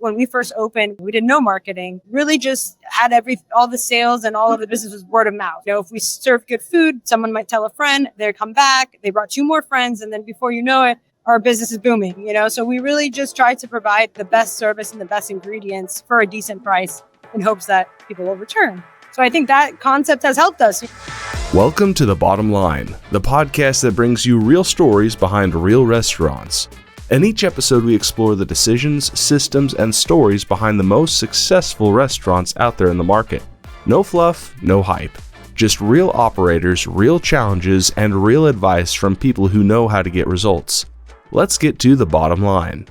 when we first opened, we did no marketing, really just had all the sales and all of the business was word of mouth. If we serve good food, someone might tell a friend, they come back, they brought 2 more friends. And then before you know it, our business is booming, So we really just try to provide the best service and the best ingredients for a decent price in hopes that people will return. So I think that concept has helped us. Welcome to The Bottom Line, the podcast that brings you real stories behind real restaurants. In each episode, we explore the decisions, systems, and stories behind the most successful restaurants out there in the market. No fluff, no hype. Just real operators, real challenges, and real advice from people who know how to get results. Let's get to the bottom line.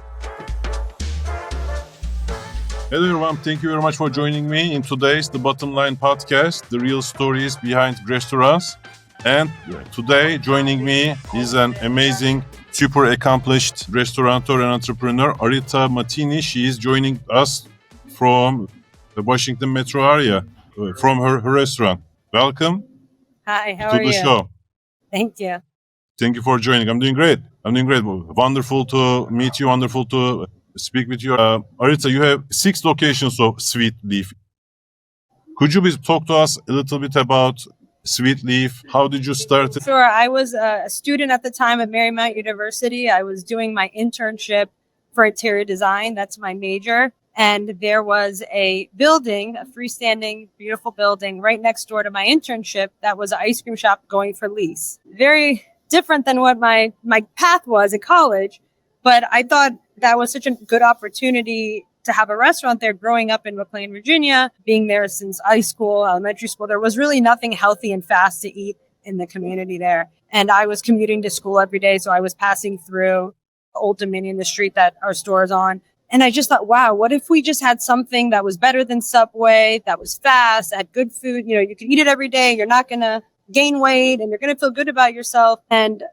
Hello everyone, thank you very much for joining me in today's The Bottom Line podcast, the real stories behind restaurants. And today joining me is an amazing, super accomplished restaurateur and entrepreneur, Arita Matini. She is joining us from the Washington metro area, from her restaurant. Welcome. Hi, how are you? To the show. Thank you. Thank you for joining. I'm doing great. Wonderful to meet you. Wonderful to speak with you. Arita, you have 6 locations of Sweet Leaf. Could you please talk to us a little bit about Sweet Leaf? How did you start it? Sure. I was a student at the time at Marymount University. I was doing my internship for interior design. That's my major. And there was a building, a freestanding, beautiful building right next door to my internship that was an ice cream shop going for lease. Very different than what my path was in college. But I thought that was such a good opportunity to have a restaurant there. Growing up in McLean, Virginia, being there since high school, elementary school, there was really nothing healthy and fast to eat in the community there. And I was commuting to school every day. So I was passing through Old Dominion, the street that our store is on. And I just thought, wow, what if we just had something that was better than Subway, that was fast, had good food, you could eat it every day. You're not going to gain weight and you're going to feel good about yourself. And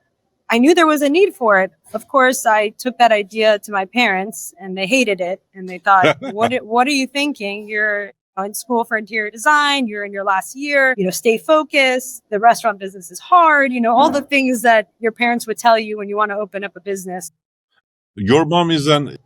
I knew there was a need for it. Of course, I took that idea to my parents and they hated it. And they thought, what are you thinking? You're in school for interior design. You're in your last year, stay focused. The restaurant business is hard. All the things that your parents would tell you when you want to open up a business. Your mom is a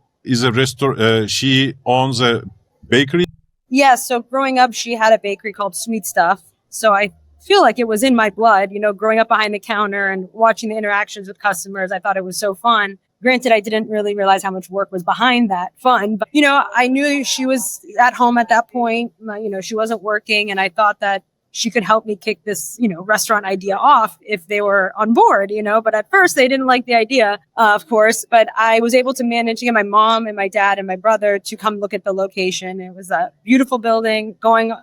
restaurant. She owns a bakery. Yeah. So growing up, she had a bakery called Sweet Stuff. So I feel like it was in my blood, growing up behind the counter and watching the interactions with customers. I thought it was so fun. Granted, I didn't really realize how much work was behind that fun. But, I knew she was at home at that point. She wasn't working. And I thought that she could help me kick this, restaurant idea off if they were on board, But at first, they didn't like the idea, of course. But I was able to manage to get my mom and my dad and my brother to come look at the location. It was a beautiful building going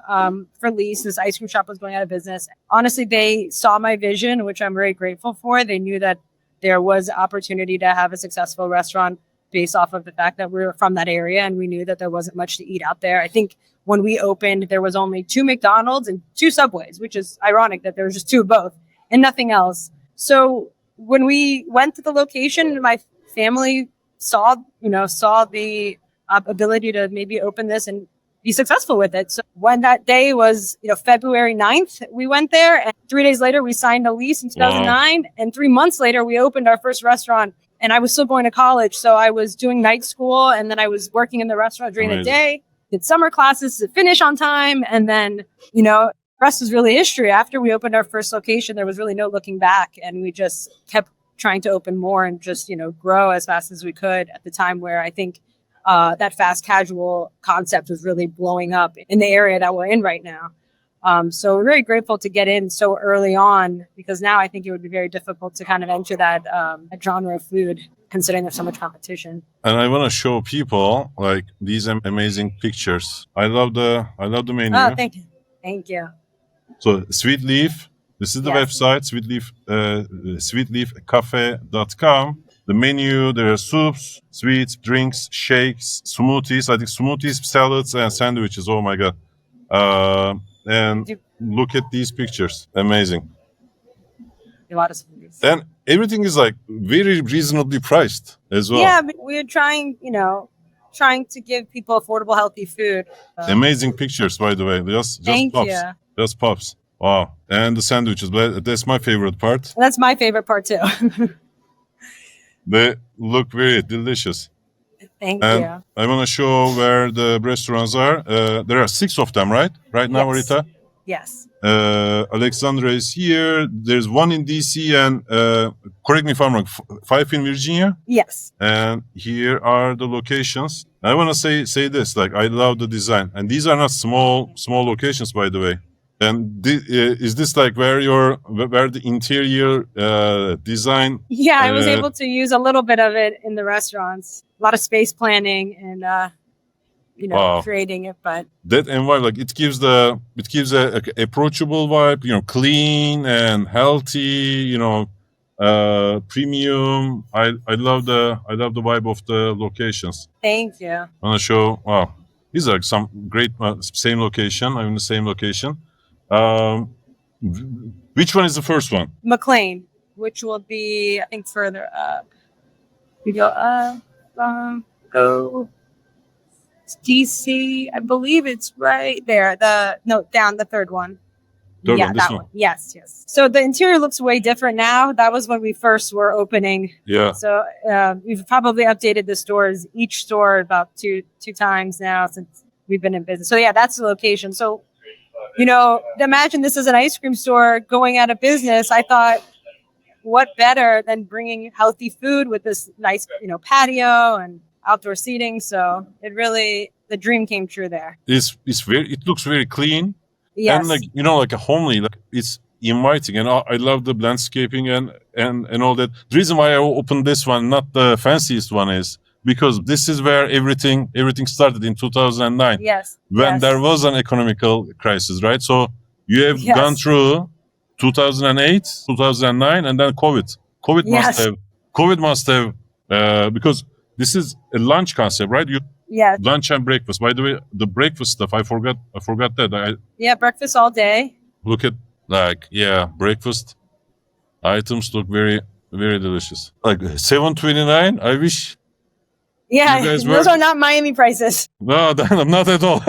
for lease. This ice cream shop was going out of business. Honestly, they saw my vision, which I'm very grateful for. They knew that there was opportunity to have a successful restaurant based off of the fact that we were from that area. And we knew that there wasn't much to eat out there. I think when we opened, there was only 2 McDonald's and 2 Subways, which is ironic that there was just 2 of both and nothing else. So when we went to the location, my family saw the ability to maybe open this and be successful with it. So when that day was, February 9th, we went there and 3 days later, we signed a lease in 2009. Wow. And 3 months later, we opened our first restaurant. And I was still going to college. So I was doing night school and then I was working in the restaurant during the day. Did summer classes to finish on time. And then, the rest is really history. After we opened our first location, there was really no looking back. And we just kept trying to open more and just, grow as fast as we could at the time where I think that fast casual concept was really blowing up in the area that we're in right now. So we're very grateful to get in so early on because now I think it would be very difficult to kind of enter that genre of food considering there's so much competition. And I want to show people like these amazing pictures. I love the menu. Oh, thank you. So Sweet Leaf, this is the website, sweetleafcafe.com. The menu, there are soups, sweets, drinks, shakes, smoothies. I think smoothies, salads, and sandwiches. Oh my God. And look at these pictures. Amazing. A lot of smoothies. And everything is like very reasonably priced as well. Yeah, but we're trying to give people affordable, healthy food. Amazing pictures, by the way. Just pops. You. Just pops. Wow. And the sandwiches. That's my favorite part. That's my favorite part too. They look very delicious. Thank And you. I want to show where the restaurants are. There are 6 of them, right? Right now, Yes. Arita? Yes. Alexandra is here. There's one in DC and, correct me if I'm wrong, 5 in Virginia. Yes. And here are the locations. I want to say this, like, I love the design. And these are not small locations, by the way. And is this like where the interior design? Yeah, I was able to use a little bit of it in the restaurants. A lot of space planning and Wow. creating it, but That environment, like, it gives a approachable vibe, clean and healthy, premium. I love the vibe of the locations. thank you. I want to show. Wow, these are some great same location. I'm in the same location. Which one is the first one? McLean, which will be, I think, further up. We go up, go DC. I believe it's right there. Down the third one. Third yeah, one, this that one. one. Yes. So the interior looks way different now. That was when we first were opening. Yeah. So we've probably updated the stores, each store about two times now since we've been in business. So yeah, that's the location. So, imagine this is an ice cream store going out of business. I thought, what better than bringing healthy food with this nice, patio and outdoor seating. So the dream came true there. It looks very clean. Yes. And like a homely, like it's inviting, and I love the landscaping and all that. The reason why I opened this one, not the fanciest one, is because this is where everything started in 2009. Yes. When there was an economical crisis, right? So you have Yes. gone through 2008, 2009, and then COVID. COVID must have because this is a lunch concept, right? Yes. Lunch and breakfast. By the way, the breakfast stuff, I forgot that. Breakfast all day. Look at breakfast items look very, very delicious. Like $7.29. I wish. Yeah, You guys those were- are not Miami prices. No, not at all.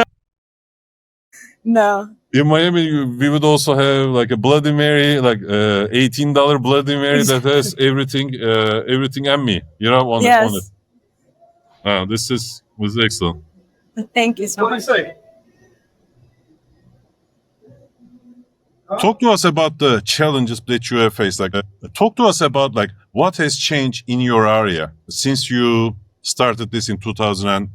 No. In Miami, we would also have like a Bloody Mary, like $18 Bloody Mary that has everything and me, on it. Yes. This was excellent. Thank you so much. Talk to us about the challenges that you have faced. Like, talk to us about like what has changed in your area since you started this in 2000,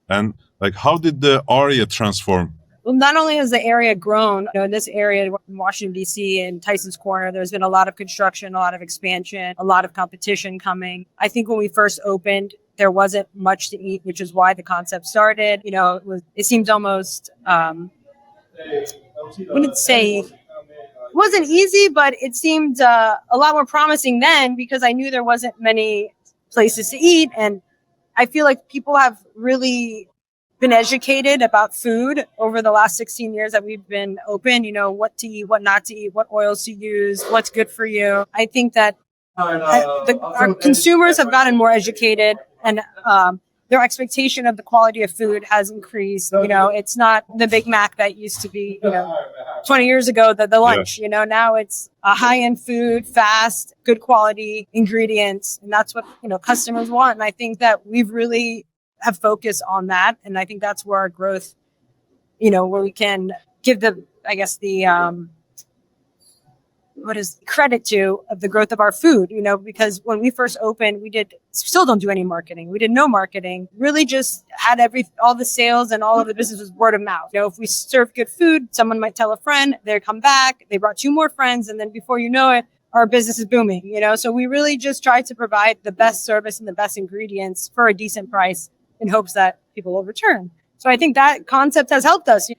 and like how did the area transform? Well, not only has the area grown, in this area in Washington, D.C. and Tyson's Corner, there's been a lot of construction, a lot of expansion, a lot of competition coming. I think when we first opened, there wasn't much to eat, which is why the concept started. It seemed almost, I wouldn't say it wasn't easy, but it seemed a lot more promising then because I knew there wasn't many places to eat. And I feel like people have really been educated about food over the last 16 years that we've been open, what to eat, what not to eat, what oils to use, what's good for you. I think that our consumers have gotten more educated and their expectation of the quality of food has increased. It's not the Big Mac that used to be, 20 years ago, the lunch, now it's a high-end food, fast, good quality ingredients. And that's what, customers want. And I think that we've really have focused on that. And I think that's where our growth, where we can give the credit to of the growth of our food, because when we first opened, still don't do any marketing. We did no marketing, really just had all the sales and all of the business was word of mouth. If we serve good food, someone might tell a friend, they come back, they brought 2 more friends. And then before you know it, our business is booming, So we really just try to provide the best service and the best ingredients for a decent price in hopes that people will return. So I think that concept has helped us,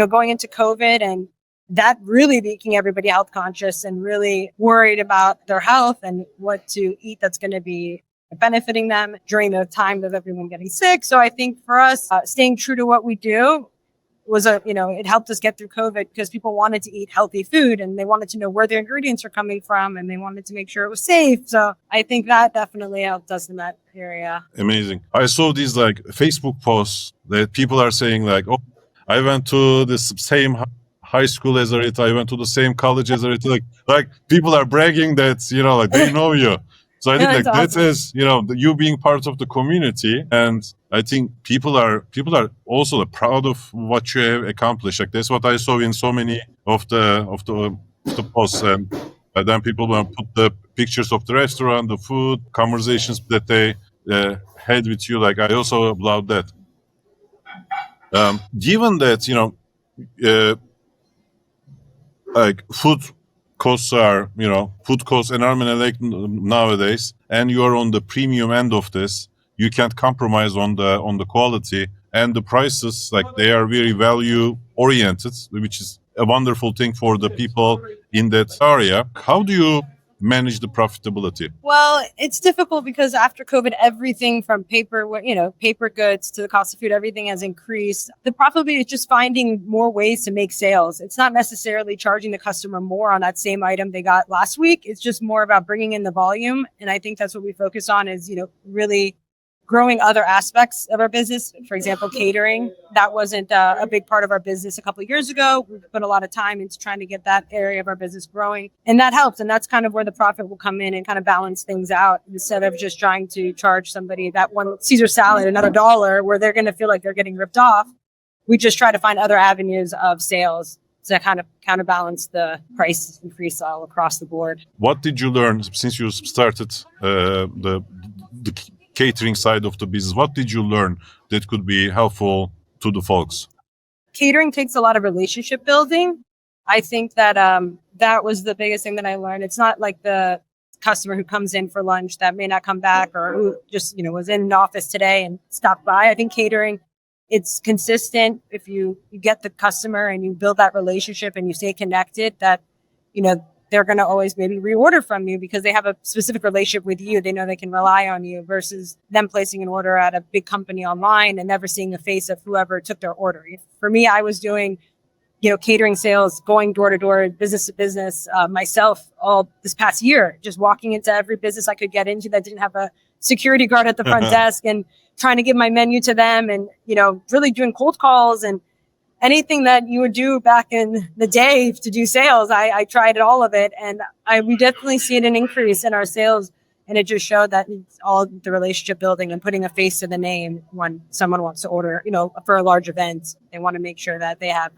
going into COVID and that really making everybody health conscious and really worried about their health and what to eat that's going to be benefiting them during the time of everyone getting sick. So I think for us, staying true to what we do was it helped us get through COVID because people wanted to eat healthy food and they wanted to know where their ingredients are coming from and they wanted to make sure it was safe. So I think that definitely helped us in that area. Amazing. I saw these like Facebook posts that people are saying like, oh, I went to this same high school as Arita. I went to the same college as Arita. Like people are bragging that, like they know you. So I think That's that awesome. is, you being part of the community and I think people are also proud of what you have accomplished. Like that's what I saw in so many of the posts, and then people will put the pictures of the restaurant, the food, conversations that they had with you. Like I also love that. Given that uh, like food costs enormously like nowadays, and you are on the premium end of this, you can't compromise on the quality and the prices. Like they are very value oriented, which is a wonderful thing for the people in that area. How do you manage the profitability? Well, it's difficult because after COVID, everything from paper goods to the cost of food, everything has increased. The profitability is just finding more ways to make sales. It's not necessarily charging the customer more on that same item they got last week. It's just more about bringing in the volume. And I think that's what we focus on is, really growing other aspects of our business. For example, catering. That wasn't a big part of our business a couple of years ago. We put a lot of time into trying to get that area of our business growing. And that helps. And that's kind of where the profit will come in and kind of balance things out instead of just trying to charge somebody that one Caesar salad, another $1, where they're going to feel like they're getting ripped off. We just try to find other avenues of sales to kind of counterbalance the price increase all across the board. What did you learn since you started the catering side of the business? What did you learn that could be helpful to the folks? Catering takes a lot of relationship building. I think that that was the biggest thing that I learned. It's not like the customer who comes in for lunch that may not come back or who just, was in an office today and stopped by. I think catering, it's consistent. If you get the customer and you build that relationship and you stay connected, that, they're going to always maybe reorder from you because they have a specific relationship with you. They know they can rely on you versus them placing an order at a big company online and never seeing the face of whoever took their order. For me, I was doing, catering sales, going door to door, business to business, myself all this past year, just walking into every business I could get into that didn't have a security guard at the front desk and trying to give my menu to them and, really doing cold calls and anything that you would do back in the day to do sales. I tried all of it, and we definitely see an increase in our sales. And it just showed that it's all the relationship building and putting a face to the name when someone wants to order, for a large event. They want to make sure that they have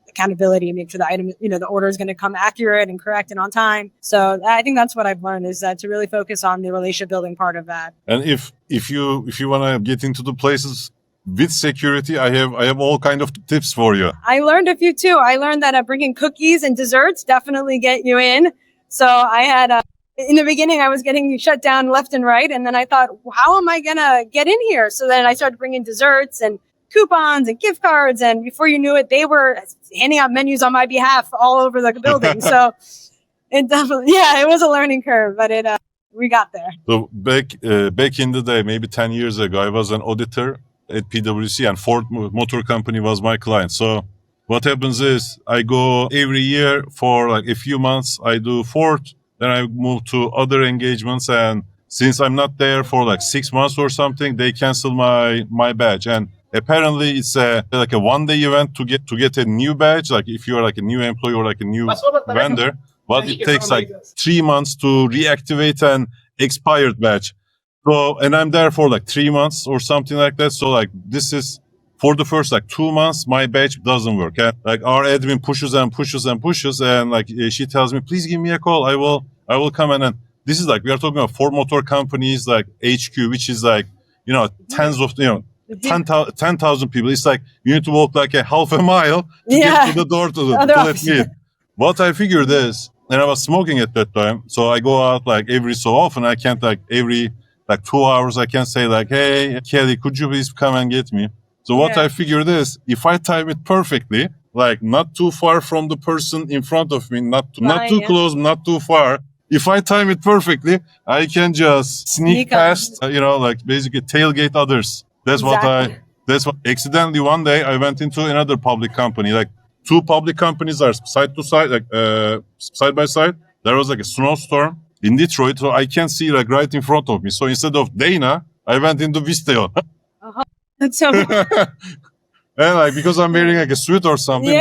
accountability and make sure the item, the order is going to come accurate and correct and on time. So I think that's what I've learned is that to really focus on the relationship building part of that. And if you want to get into the places with security, I have all kind of tips for you. I learned a few too. I learned that bringing cookies and desserts definitely get you in. So I had, in the beginning, I was getting shut down left and right. And then I thought, how am I going to get in here? So then I started bringing desserts and coupons and gift cards. And before you knew it, they were handing out menus on my behalf all over the building. So it definitely, it was a learning curve, but we got there. So back in the day, maybe 10 years ago, I was an auditor at PwC, and Ford Motor Company was my client. So what happens is I go every year for like a few months. I do Ford, then I move to other engagements. And since I'm not there for like 6 months or something, they cancel my badge. And apparently it's like a one-day event to get a new badge. Like if you're like a new employee or like a new vendor, but it takes like 3 months to reactivate an expired badge. So, and I'm there for like 3 months or something like that. So like this is for the first like 2 months, my badge doesn't work. And like our admin pushes and pushes and pushes. And like she tells me, please give me a call. I will come in. And this is like, we are talking about Ford Motor Company's like HQ, which is like, tens of, 10,000 people. It's like you need to walk like a half a mile to get to the door to let me in. What I figured is, and I was smoking at that time. So I go out like every so often. I can't like every 2 hours, I can say like, hey, Kelly, could you please come and get me? So what I figured is, if I time it perfectly, like not too far from the person in front of me, not too close, not too far. If I time it perfectly, I can just sneak past, like basically tailgate others. That's what accidentally one day I went into another public company. Like two public companies are side to side, like side by side. There was like a snowstorm in Detroit, so I can't see like right in front of me. So instead of Dana, I went into Visteon. That's so And like because I'm wearing like a suit or something,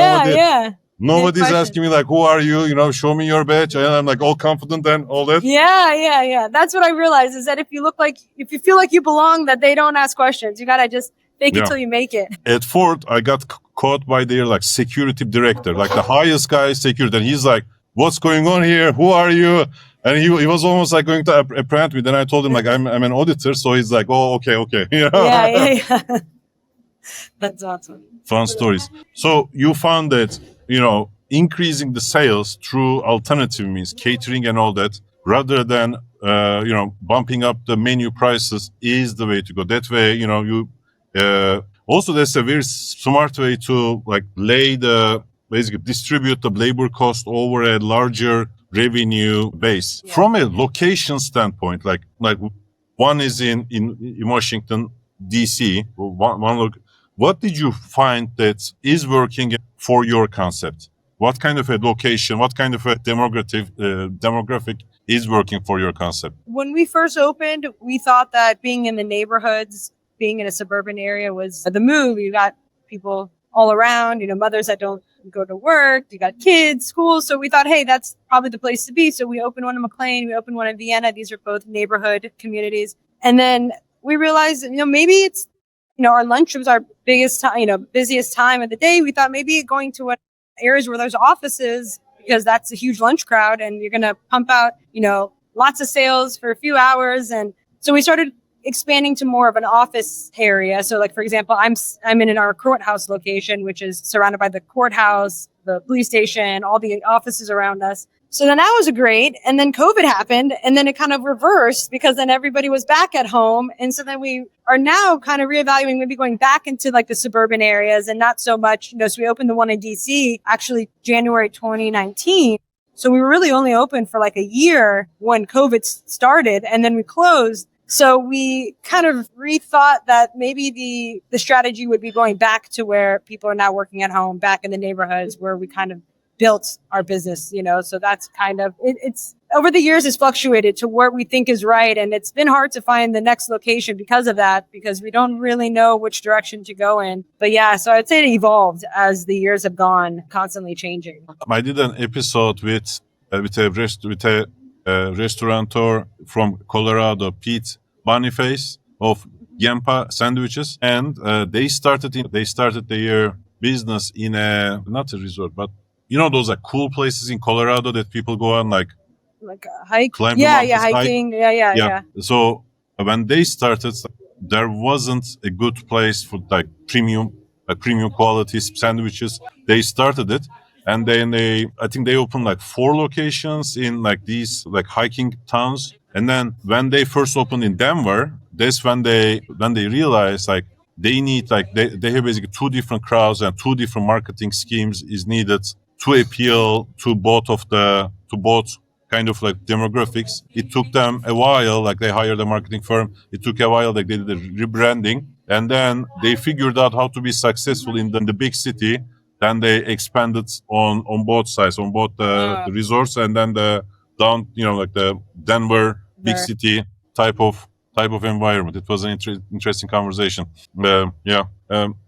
Nobody's asking me like, who are you? You know, show me your badge. And I'm like all confident and all that. Yeah. That's what I realized is that if you feel like you belong, that they don't ask questions. You gotta just fake it till you make it. At Ford, I got caught by their like security director, like the highest guy security. And he's like, what's going on here? Who are you? And he was almost like going to apprehend me. Then I told him like, I'm an auditor. So he's like, oh, okay. You know? Yeah. That's awesome. Fun stories. So you found that, increasing the sales through alternative means, catering and all that, rather than, bumping up the menu prices is the way to go. That way, also that's a very smart way to like basically distribute the labor cost over a larger revenue base. Yeah. From a location standpoint, like one is in Washington, DC, what did you find that is working for your concept? What kind of a location, what kind of a demographic is working for your concept? When we first opened, we thought that being in the neighborhoods, being in a suburban area was the move. You got people all around, mothers that don't go to work, you got kids, schools. So we thought, hey, that's probably the place to be. So we opened one in McLean, we opened one in Vienna. These are both neighborhood communities. And then we realized, maybe it's, our lunch was our biggest time, busiest time of the day. We thought maybe going to areas where there's offices, because that's a huge lunch crowd and you're going to pump out, lots of sales for a few hours. And so we started expanding to more of an office area. So like, for example, I'm in our courthouse location, which is surrounded by the courthouse, the police station, all the offices around us. So then that was great. And then COVID happened and then it kind of reversed because then everybody was back at home. And so then we are now kind of reevaluating, maybe going back into like the suburban areas and not so much, so we opened the one in DC actually January 2019. So we were really only open for like a year when COVID started and then we closed. So we kind of rethought that maybe the strategy would be going back to where people are now working at home, back in the neighborhoods where we kind of built our business, so that's kind of, it's over the years it's fluctuated to where we think is right. And it's been hard to find the next location because of that, because we don't really know which direction to go in. But yeah, so I'd say it evolved as the years have gone, constantly changing. I did an episode with a restaurateur from Colorado, Pete Boniface of Yampa Sandwiches. And they started their business in not a resort, but those are cool places in Colorado that people go on like a hike. Climb hiking. Yeah. So when they started, there wasn't a good place for like premium quality sandwiches. They started it, and then I think they opened like 4 locations in like these like hiking towns. And then when they first opened in Denver, that's when they realized like they need like they have basically 2 different crowds and 2 different marketing schemes is needed to appeal to both kind of like demographics. It took them a while, like they hired a marketing firm. It took a while, like they did the rebranding, and then they figured out how to be successful in the big city. Then they expanded on both sides, on both the resorts and then the down, like the Denver big city type of environment. It was an interesting conversation.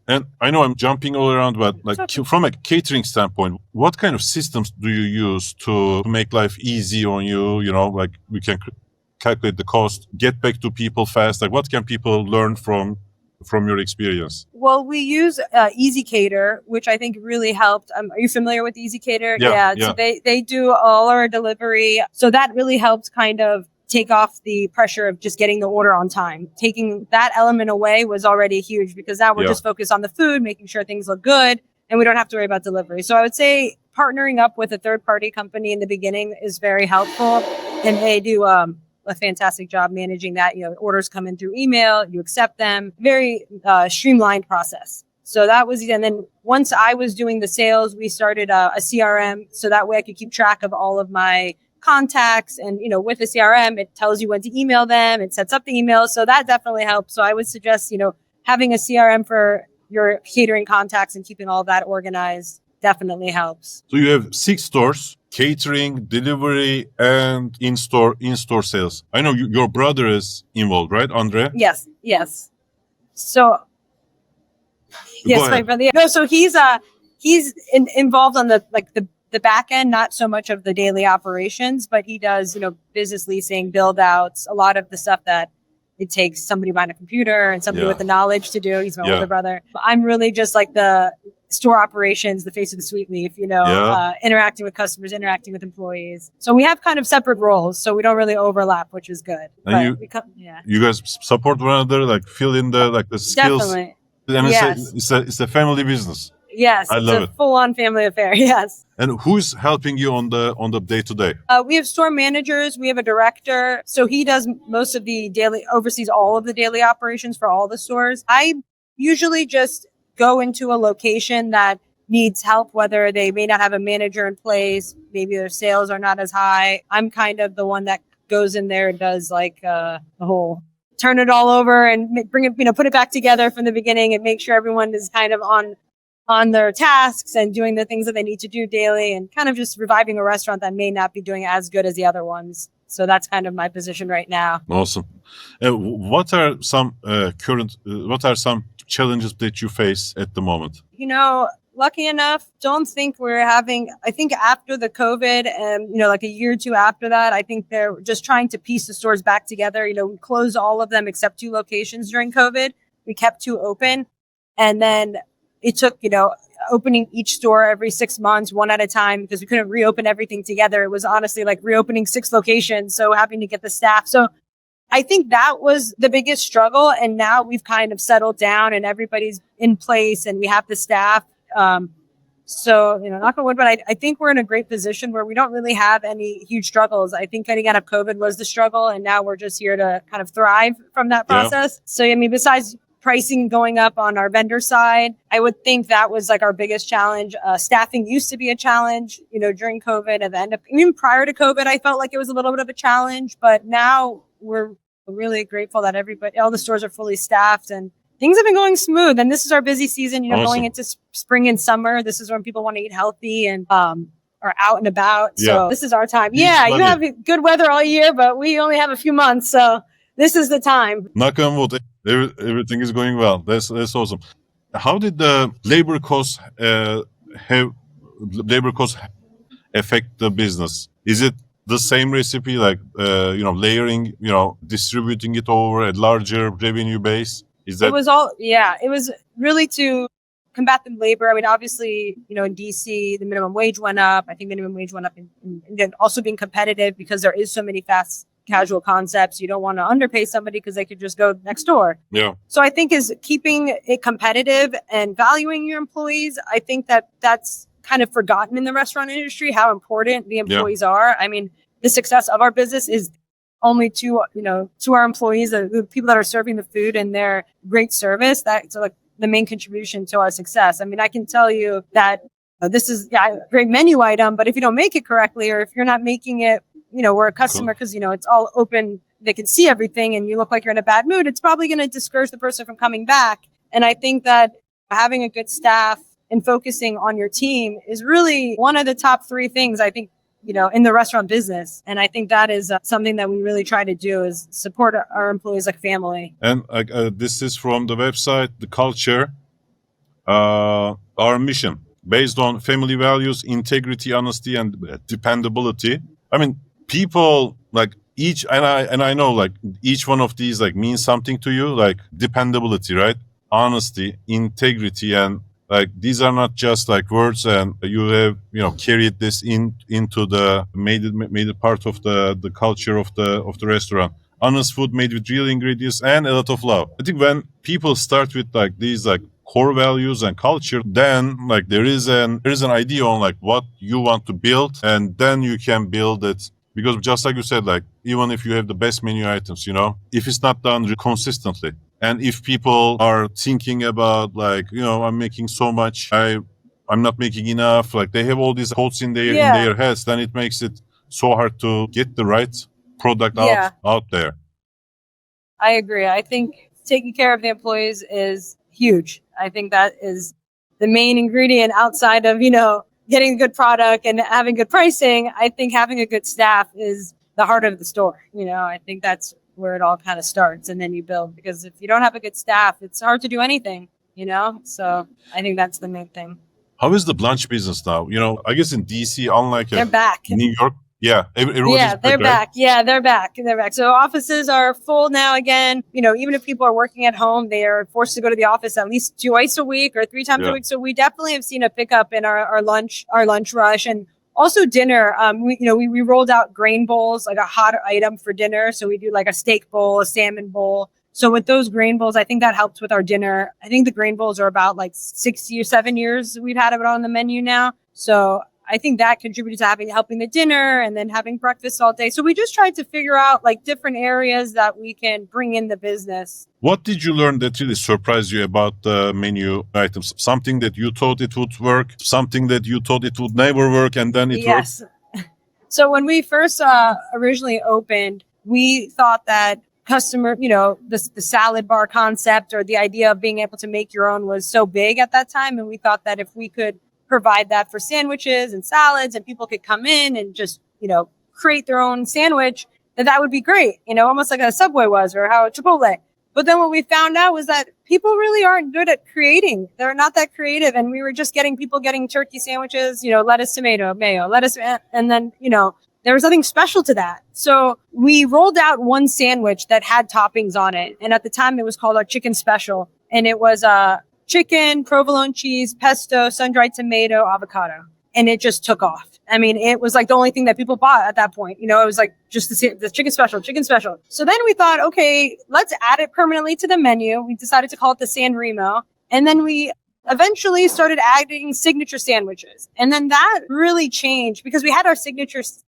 And I know I'm jumping all around, but like from a catering standpoint, what kind of systems do you use to make life easy on you? Like we can calculate the cost, get back to people fast. Like what can people learn from your experience? Well, we use Easy Cater, which I think really helped. Are you familiar with Easy Cater? Yeah. So they do all our delivery. So that really helped kind of take off the pressure of just getting the order on time. Taking that element away was already huge because now we're just focused on the food, making sure things look good, and we don't have to worry about delivery. So I would say partnering up with a third-party company in the beginning is very helpful, and they do a fantastic job managing that. Orders come in through email, you accept them, very streamlined process. So that was, and then once I was doing the sales, we started a CRM, so that way I could keep track of all of my contacts. And, with the CRM, it tells you when to email them. It sets up the email. So that definitely helps. So I would suggest, having a CRM for your catering contacts and keeping all of that organized definitely helps. So you have 6 stores, catering, delivery, and in-store sales. I know your brother is involved, right, Andre? Yes. So, yes, my brother. No, so he's involved on the back end, not so much of the daily operations, but he does, business leasing, build outs, a lot of the stuff that it takes somebody behind a computer and somebody with the knowledge to do. He's my older brother. I'm really just like the store operations, the face of the Sweet Leaf, interacting with customers, interacting with employees. So we have kind of separate roles, so we don't really overlap, which is good. And you guys support one another, like fill in the skills. Definitely. And Yes. it's a family business. Yes, I love it. Full-on family affair. Yes. And who's helping you on the day-to-day? We have store managers. We have a director. So he does most of the oversees all of the daily operations for all the stores. I usually just go into a location that needs help, whether they may not have a manager in place, maybe their sales are not as high. I'm kind of the one that goes in there and does the whole turn it all over and bring it, put it back together from the beginning and make sure everyone is kind of on their tasks and doing the things that they need to do daily and kind of just reviving a restaurant that may not be doing as good as the other ones. So that's kind of my position right now. Awesome. What are some some challenges that you face at the moment? Lucky enough, don't think I think after the COVID and, like a year or two after that, I think they're just trying to piece the stores back together. We closed all of them except 2 locations during COVID. We kept 2 open. And then it took, opening each store every 6 months, one at a time, because we couldn't reopen everything together. It was honestly like reopening 6 locations. So having to get the staff. So I think that was the biggest struggle. And now we've kind of settled down and everybody's in place and we have the staff. So, knock on wood, but I think we're in a great position where we don't really have any huge struggles. I think getting out of COVID was the struggle. And now we're just here to kind of thrive from that process. So, besides pricing going up on our vendor side, I would think that was like our biggest challenge. Staffing used to be a challenge, during COVID. At the end of, even prior to COVID, I felt like it was a little bit of a challenge, but now we're really grateful that all the stores are fully staffed and things have been going smooth. And this is our busy season, awesome. Going into spring and summer. This is when people want to eat healthy and are out and about. So this is our time. You have good weather all year, but we only have a few months. So this is the time. Knock on wood. Everything is going well. That's awesome. How did the labor costs affect the business? Is it the same recipe, like layering, distributing it over a larger revenue base? Is that? It was really to combat the labor. Obviously, in DC, the minimum wage went up. I think minimum wage went up and also being competitive because there is so many fast casual concepts. You don't want to underpay somebody because they could just go next door. Yeah. So I think is keeping it competitive and valuing your employees. I think that's kind of forgotten in the restaurant industry, how important the employees are. The success of our business is only to our employees, the people that are serving the food and their great service. That's like the main contribution to our success. I can tell you that this is a great menu item, but if you don't make it correctly, or if you're not making it, we're a customer because, it's all open. They can see everything and you look like you're in a bad mood. It's probably going to discourage the person from coming back. And I think that having a good staff and focusing on your team is really one of the top 3 things, I think, in the restaurant business. And I think that is something that we really try to do is support our employees like family. And this is from the website, the culture, our mission, based on family values, integrity, honesty, and dependability. People like each, and I know like each one of these like means something to you, like dependability, right? Honesty, integrity, and like these are not just like words, and you have carried this into the made it part of the culture of the restaurant. Honest food made with real ingredients and a lot of love. I think when people start with like these like core values and culture, then like there is an idea on like what you want to build, and then you can build it. Because just like you said, like even if you have the best menu items, if it's not done consistently, and if people are thinking about like, I'm making so much, I'm not making enough, like they have all these thoughts in their heads, then it makes it so hard to get the right product out there. I agree. I think taking care of the employees is huge. I think that is the main ingredient outside of, getting a good product and having good pricing. I think having a good staff is the heart of the store. I think that's where it all kind of starts, and then you build, because if you don't have a good staff, it's hard to do anything, So I think that's the main thing. How is the lunch business now? I guess in DC, unlike They're back. New York, yeah, everybody's Yeah, they're back. Yeah, they're back. They're back. So offices are full now again. Even if people are working at home, they are forced to go to the office at least twice a week or 3 times a week. So we definitely have seen a pickup in our lunch rush, and also dinner. We rolled out grain bowls, like a hot item for dinner. So we do like a steak bowl, a salmon bowl. So with those grain bowls, I think that helps with our dinner. I think the grain bowls are about like 6 or 7 years we've had it on the menu now. So I think that contributed to helping the dinner and then having breakfast all day. So we just tried to figure out like different areas that we can bring in the business. What did you learn that really surprised you about the menu items? Something that you thought it would work, something that you thought it would never work, and then it worked? Yes. So when we first originally opened, we thought that the salad bar concept or the idea of being able to make your own was so big at that time. And we thought that if we could provide that for sandwiches and salads and people could come in and just, create their own sandwich, that would be great, almost like a Subway was or how Chipotle. But then what we found out was that people really aren't good at creating. They're not that creative. And we were just getting people getting turkey sandwiches, lettuce, tomato, mayo, lettuce. And then, there was nothing special to that. So we rolled out one sandwich that had toppings on it. And at the time it was called our chicken special. And it was chicken, provolone cheese, pesto, sun-dried tomato, avocado. And it just took off. I mean, it was like the only thing that people bought at that point. It was like just the chicken special. So then we thought, okay, let's add it permanently to the menu. We decided to call it the San Remo. And then we eventually started adding signature sandwiches. And then that really changed because we had our signatures.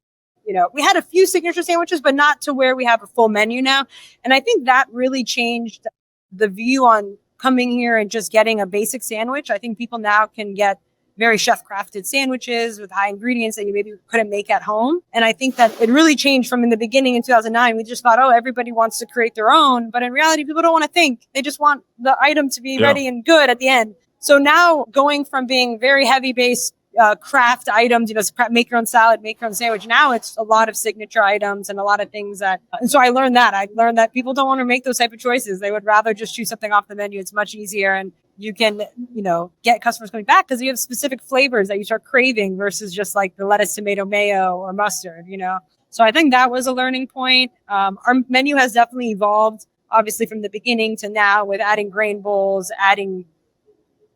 We had a few signature sandwiches, but not to where we have a full menu now. And I think that really changed the view on coming here and just getting a basic sandwich. I think people now can get very chef-crafted sandwiches with high ingredients that you maybe couldn't make at home. And I think that it really changed from in the beginning in 2009. We just thought, everybody wants to create their own. But in reality, people don't want to think. They just want the item to be ready and good at the end. So now going from being very heavy-based craft items, make your own salad, make your own sandwich. Now it's a lot of signature items and a lot of things and so I learned that people don't want to make those type of choices. They would rather just choose something off the menu. It's much easier. And you can, get customers coming back because you have specific flavors that you start craving versus just like the lettuce, tomato, mayo, or mustard, So I think that was a learning point. Our menu has definitely evolved, obviously, from the beginning to now with adding grain bowls, adding,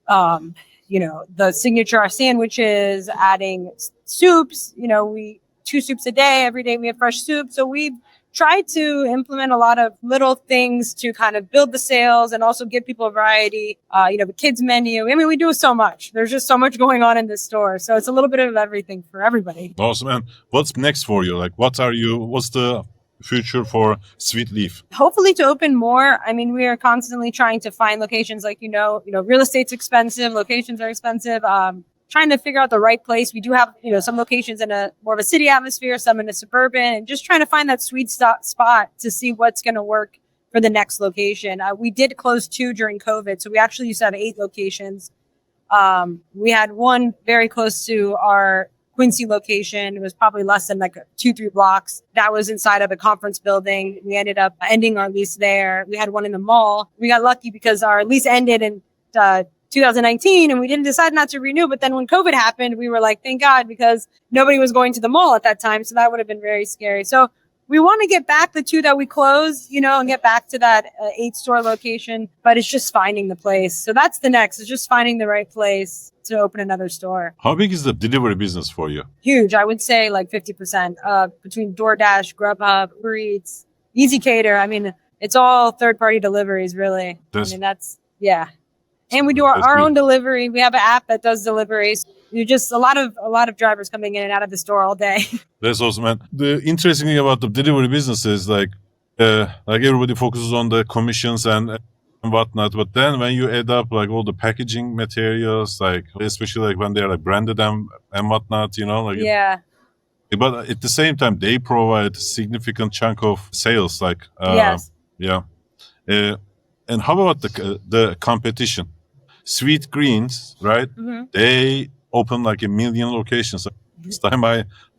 the signature sandwiches, adding soups, 2 soups a day. Every day we have fresh soup. So we've tried to implement a lot of little things to kind of build the sales and also give people a variety, the kids menu. I mean, we do so much. There's just so much going on in this store. So it's a little bit of everything for everybody. Awesome. And what's next for you? Like, what's the future for Sweet Leaf? Hopefully to open more. I mean, we are constantly trying to find locations like, real estate's expensive, locations are expensive. Trying to figure out the right place. We do have, some locations in a more of a city atmosphere, some in a suburban, and just trying to find that sweet spot to see what's going to work for the next location. We did close 2 during COVID. So we actually used to have 8 locations. We had one very close to our Quincy location. It was probably less than like 2-3 blocks. That was inside of a conference building. We ended up ending our lease there. We had one in the mall. We got lucky because our lease ended in 2019 and we didn't decide not to renew. But then when COVID happened, we were like, thank God, because nobody was going to the mall at that time. So that would have been very scary. So we want to get back the 2 that we closed, and get back to that 8-store location. But it's just finding the place. So that's the next. It's just finding the right place to open another store. How big is the delivery business for you? Huge. I would say like 50% between DoorDash, Grubhub, Uber Eats, Easy Cater. I mean, it's all third-party deliveries, really. And we do our own delivery. We have an app that does deliveries. You just a lot of drivers coming in and out of the store all day. That's awesome, man. The interesting thing about the delivery business is like everybody focuses on the commissions and whatnot, but then when you add up like all the packaging materials, like especially like when they're like branded and whatnot, But at the same time, they provide a significant chunk of sales. Like yes, and how about the competition? Sweet Greens, right? Mm-hmm. They open like 1 million locations.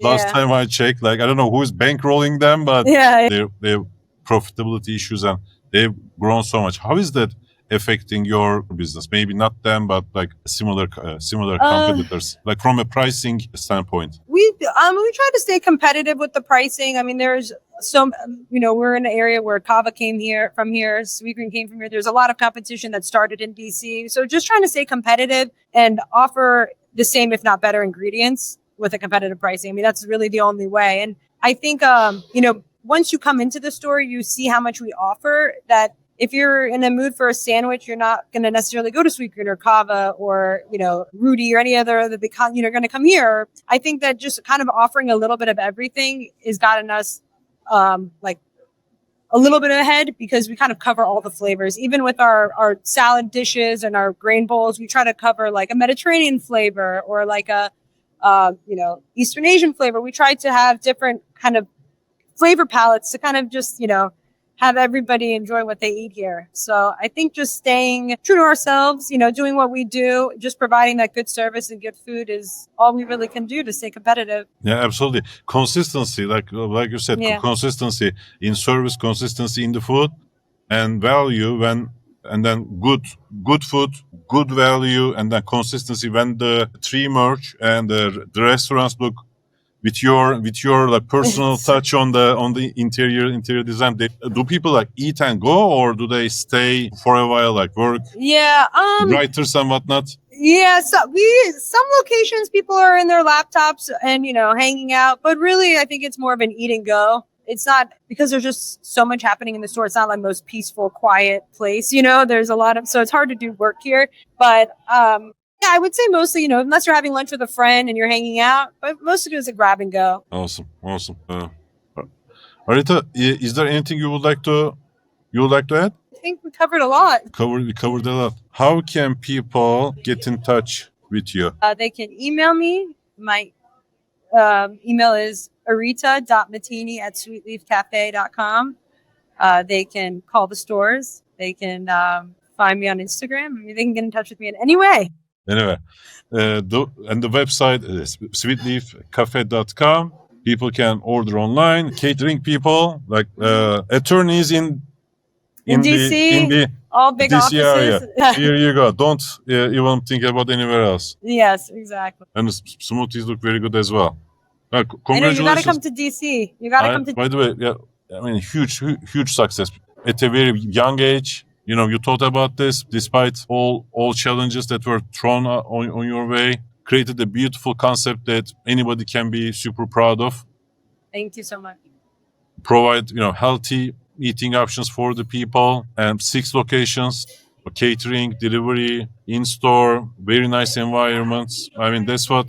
Last time I checked, like I don't know who's bankrolling them, but their profitability issues and they've grown so much. How is that affecting your business? Maybe not them, but like similar competitors, like from a pricing standpoint. We try to stay competitive with the pricing. I mean, there's we're in an area where Kava came from here, Sweet Green came from here. There's a lot of competition that started in DC. So just trying to stay competitive and offer the same, if not better, ingredients with a competitive pricing. I mean, that's really the only way. And I think, once you come into the store, you see how much we offer, that if you're in a mood for a sandwich, you're not going to necessarily go to Sweet Green or Kava or, Rudy or any other that you're going to come here. I think that just kind of offering a little bit of everything has gotten us like a little bit ahead, because we kind of cover all the flavors. Even with our salad dishes and our grain bowls, we try to cover like a Mediterranean flavor or like a Eastern Asian flavor. We try to have different kind of flavor palettes to kind of just, have everybody enjoy what they eat here. So I think just staying true to ourselves, doing what we do, just providing that good service and good food is all we really can do to stay competitive. Yeah, absolutely. Consistency, like you said, consistency in service, consistency in the food, and value and then good food, good value, and then consistency when the three merge and the restaurants look with your like personal touch on the interior design. Do people like eat and go, or do they stay for a while, like work? Yeah, writers and whatnot. Yeah, so some locations people are in their laptops and hanging out, but really I think it's more of an eat and go. It's not, because there's just so much happening in the store. It's not like the most peaceful, quiet place. There's a lot of, so it's hard to do work here. But yeah, I would say mostly, unless you're having lunch with a friend and you're hanging out, but most of it is a grab and go. Awesome. Arita, is there anything you would like to add? I think we covered a lot. We covered a lot. How can people get in touch with you? They can email me. My email is arita.matini@sweetleafcafe.com. They can call the stores. They can find me on Instagram. I mean, they can get in touch with me in any way. Anyway, the website is sweetleafcafe.com. People can order online. Catering people, like attorneys in DC, all big DC offices. Area. Here you go. Don't even think about anywhere else. Yes, exactly. And the smoothies look very good as well. Congratulations. I know, you got to come to DC. You got to come to. By the way, yeah, I mean, huge success at a very young age. You thought about this despite all challenges that were thrown on your way. Created a beautiful concept that anybody can be super proud of. Thank you so much. Provide healthy eating options for the people, and 6 locations, catering, delivery, in-store, very nice environments. I mean, that's why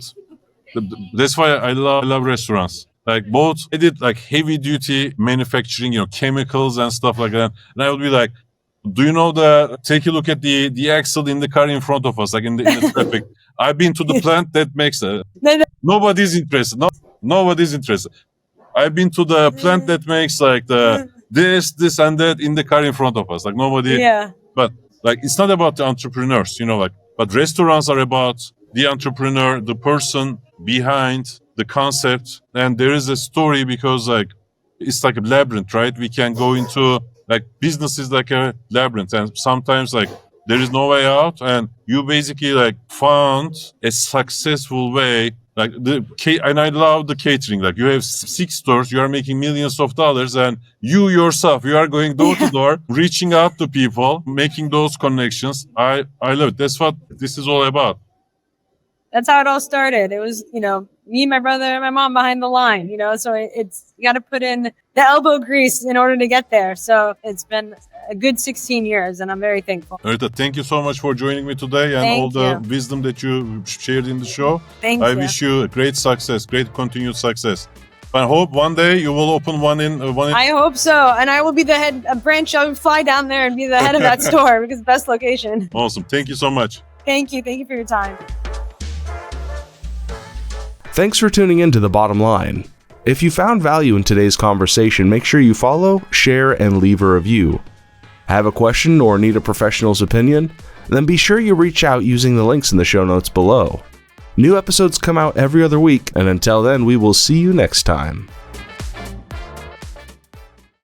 I love restaurants. Like both, I did like heavy duty manufacturing, chemicals and stuff like that. And I would be like, do you know take a look at the axle in the car in front of us, like in the traffic. I've been to the plant that makes it. Nobody's interested. No, nobody's interested. I've been to the plant that makes like this and that in the car in front of us. Like nobody. Yeah. But like, it's not about the entrepreneurs, but restaurants are about the entrepreneur, the person behind the concept. And there is a story, because like, it's like a labyrinth, right? We can go into like business is like a labyrinth, and sometimes like there is no way out, and you basically like found a successful way. Like and I love the catering. Like you have 6 stores, you are making millions of dollars, and you yourself, you are going door to door, reaching out to people, making those connections. I love it. That's what this is all about. That's how it all started. It was, me, my brother, and my mom behind the line, so it's, you got to put in the elbow grease in order to get there. So it's been a good 16 years, and I'm very thankful. Arita, thank you so much for joining me today and all the wisdom that you shared in the show. I wish you great success, great continued success. I hope one day you will open one in. I hope so. And I will be the head of branch. I will fly down there and be the head of that store, because it's the best location. Awesome. Thank you so much. Thank you. Thank you for your time. Thanks for tuning in to The Bottom Line. If you found value in today's conversation, make sure you follow, share, and leave a review. Have a question or need a professional's opinion? Then be sure you reach out using the links in the show notes below. New episodes come out every other week, and until then, we will see you next time.